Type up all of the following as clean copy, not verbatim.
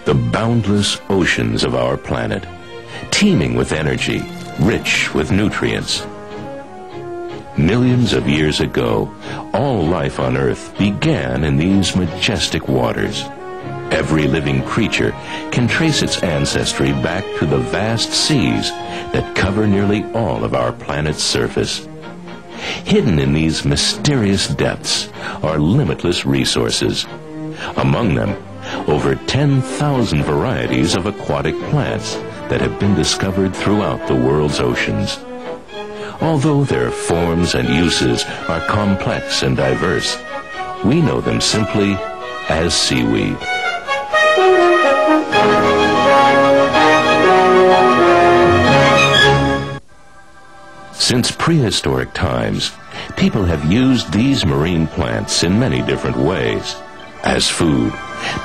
The boundless oceans of our planet, teeming with energy, rich with nutrients. Millions of years ago, all life on Earth began in these majestic waters. Every living creature can trace its ancestry back to the vast seas that cover nearly all of our planet's surface. Hidden in these mysterious depths are limitless resources. Among them, over 10,000 varieties of aquatic plants that have been discovered throughout the world's oceans. Although their forms and uses are complex and diverse, we know them simply as seaweed. Since prehistoric times, people have used these marine plants in many different ways. As food,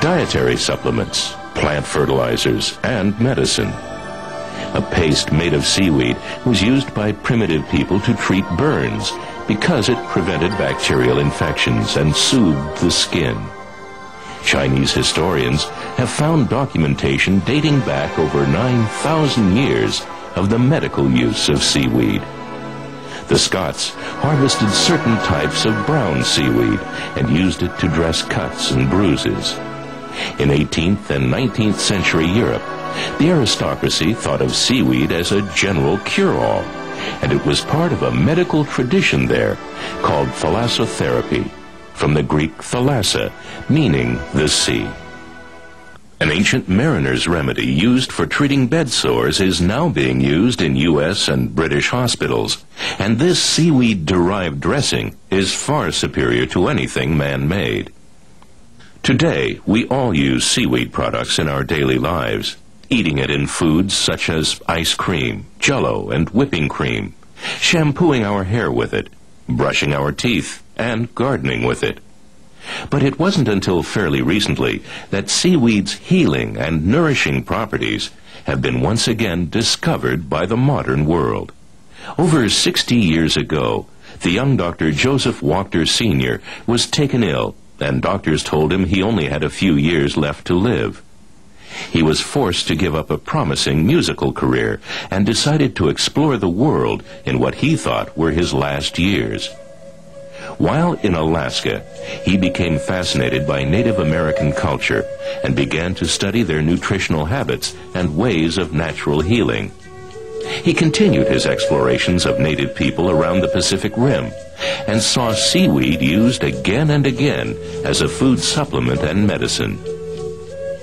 dietary supplements, plant fertilizers, and medicine. A paste made of seaweed was used by primitive people to treat burns because it prevented bacterial infections and soothed the skin. Chinese historians have found documentation dating back over 9,000 years of the medical use of seaweed. The Scots harvested certain types of brown seaweed and used it to dress cuts and bruises. In 18th and 19th century Europe, the aristocracy thought of seaweed as a general cure-all, and it was part of a medical tradition there called thalassotherapy, from the Greek thalassa, meaning the sea. An ancient mariner's remedy used for treating bed sores is now being used in U.S. and British hospitals, and this seaweed-derived dressing is far superior to anything man-made. Today, we all use seaweed products in our daily lives, eating it in foods such as ice cream, Jell-O, and whipping cream, shampooing our hair with it, brushing our teeth, and gardening with it. But it wasn't until fairly recently that seaweed's healing and nourishing properties have been once again discovered by the modern world. Over 60 years ago, the young Dr. Joseph Wachter Sr. was taken ill, and doctors told him he only had a few years left to live. He was forced to give up a promising musical career and decided to explore the world in what he thought were his last years. While in Alaska, he became fascinated by Native American culture and began to study their nutritional habits and ways of natural healing. He continued his explorations of native people around the Pacific Rim and saw seaweed used again and again as a food supplement and medicine.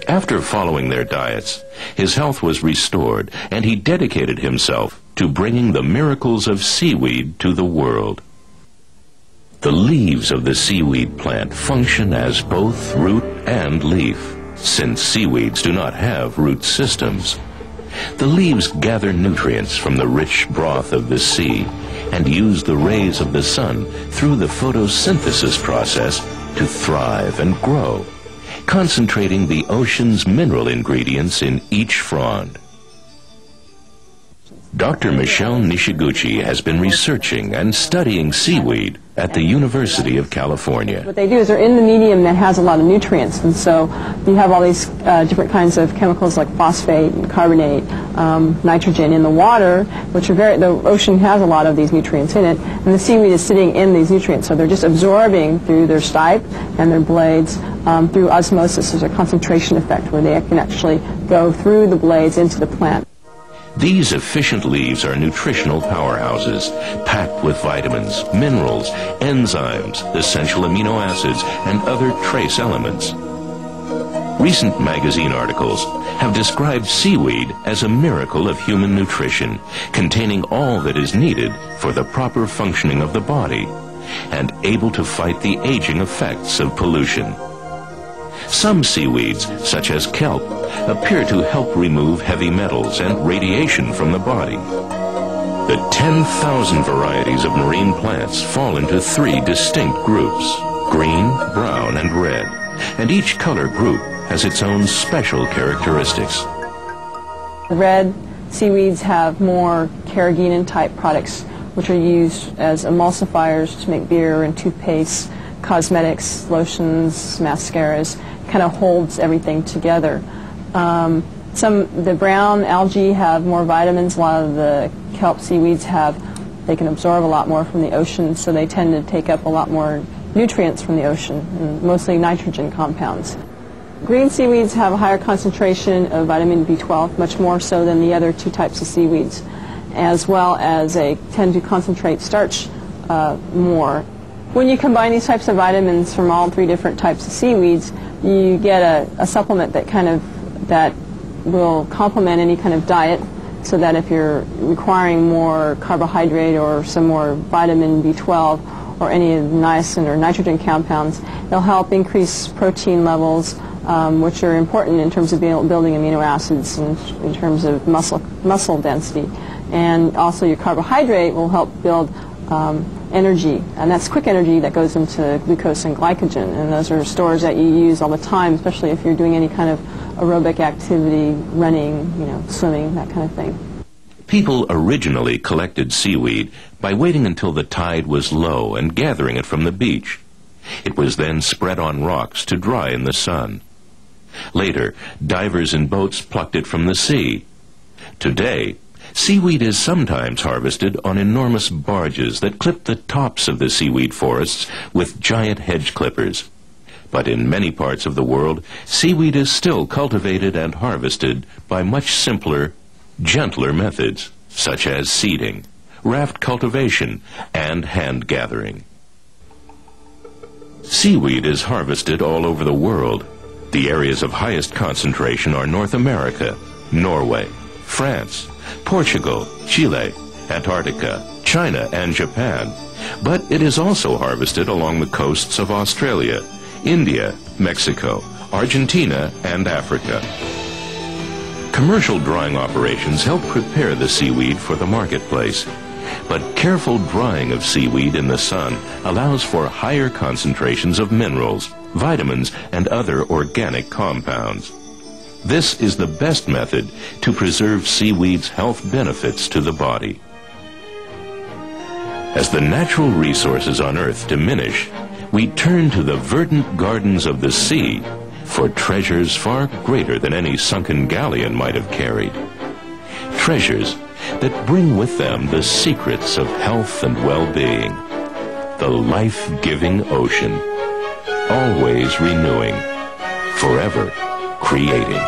After following their diets, his health was restored, and he dedicated himself to bringing the miracles of seaweed to the world. The leaves of the seaweed plant function as both root and leaf, since seaweeds do not have root systems. The leaves gather nutrients from the rich broth of the sea and use the rays of the sun through the photosynthesis process to thrive and grow, concentrating the ocean's mineral ingredients in each frond. Dr. Michelle Nishiguchi has been researching and studying seaweed at the University of California. What they do is they're in the medium that has a lot of nutrients, and so you have all these different kinds of chemicals like phosphate and carbonate, nitrogen in the water, which are the ocean has a lot of these nutrients in it, and the seaweed is sitting in these nutrients, so they're just absorbing through their stipe and their blades through osmosis. There's a concentration effect where they can actually go through the blades into the plant. These efficient leaves are nutritional powerhouses, packed with vitamins, minerals, enzymes, essential amino acids, and other trace elements. Recent magazine articles have described seaweed as a miracle of human nutrition, containing all that is needed for the proper functioning of the body, and able to fight the aging effects of pollution. Some seaweeds, such as kelp, appear to help remove heavy metals and radiation from the body. The 10,000 varieties of marine plants fall into three distinct groups: green, brown, and red, and each color group has its own special characteristics. Red seaweeds have more carrageenan-type products, which are used as emulsifiers to make beer and toothpaste, cosmetics, lotions, mascaras. Kind of holds everything together. The brown algae have more vitamins. A lot of the kelp seaweeds they can absorb a lot more from the ocean, so they tend to take up a lot more nutrients from the ocean, and mostly nitrogen compounds. Green seaweeds have a higher concentration of vitamin B12, much more so than the other two types of seaweeds, as well as they tend to concentrate starch more. When you combine these types of vitamins from all three different types of seaweeds, you get a supplement that will complement any kind of diet, so that if you're requiring more carbohydrate or some more vitamin B12 or any of the niacin or nitrogen compounds, it'll help increase protein levels, which are important in terms of building amino acids and in terms of muscle density. And also your carbohydrate will help build energy, and that's quick energy that goes into glucose and glycogen, and those are stores that you use all the time, especially if you're doing any kind of aerobic activity, running, swimming, that kind of thing. People originally collected seaweed by waiting until the tide was low and gathering it from the beach. It was then spread on rocks to dry in the sun. Later, divers in boats plucked it from the sea. Today, seaweed is sometimes harvested on enormous barges that clip the tops of the seaweed forests with giant hedge clippers. But in many parts of the world, seaweed is still cultivated and harvested by much simpler, gentler methods, such as seeding, raft cultivation, and hand gathering. Seaweed is harvested all over the world. The areas of highest concentration are North America, Norway, France, Portugal, Chile, Antarctica, China, and Japan. But it is also harvested along the coasts of Australia, India, Mexico, Argentina, and Africa. Commercial drying operations help prepare the seaweed for the marketplace, but careful drying of seaweed in the sun allows for higher concentrations of minerals, vitamins, and other organic compounds. This is the best method to preserve seaweed's health benefits to the body. As the natural resources on Earth diminish, we turn to the verdant gardens of the sea for treasures far greater than any sunken galleon might have carried. Treasures that bring with them the secrets of health and well-being. The life-giving ocean, always renewing, forever creating.